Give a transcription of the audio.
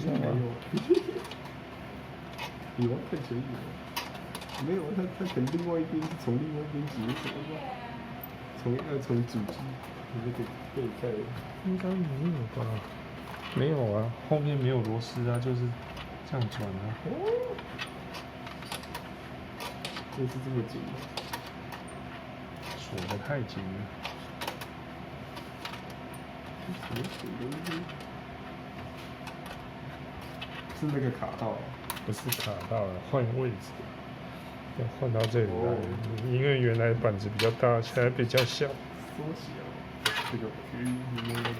像吗？有啊，看起来有。没有，它可能另外一边是从另外一边解锁吧，从主机，你就可以盖。应该没有吧？没有啊，后面没有螺丝啊，就是这样转啊。哦，就是这么紧吗？锁得太紧了。什么水东西？是那个卡到？不是卡到了，换位置，要换到这里来。因为原来板子比较大，现在比较小。缩小，这个鱼里面的。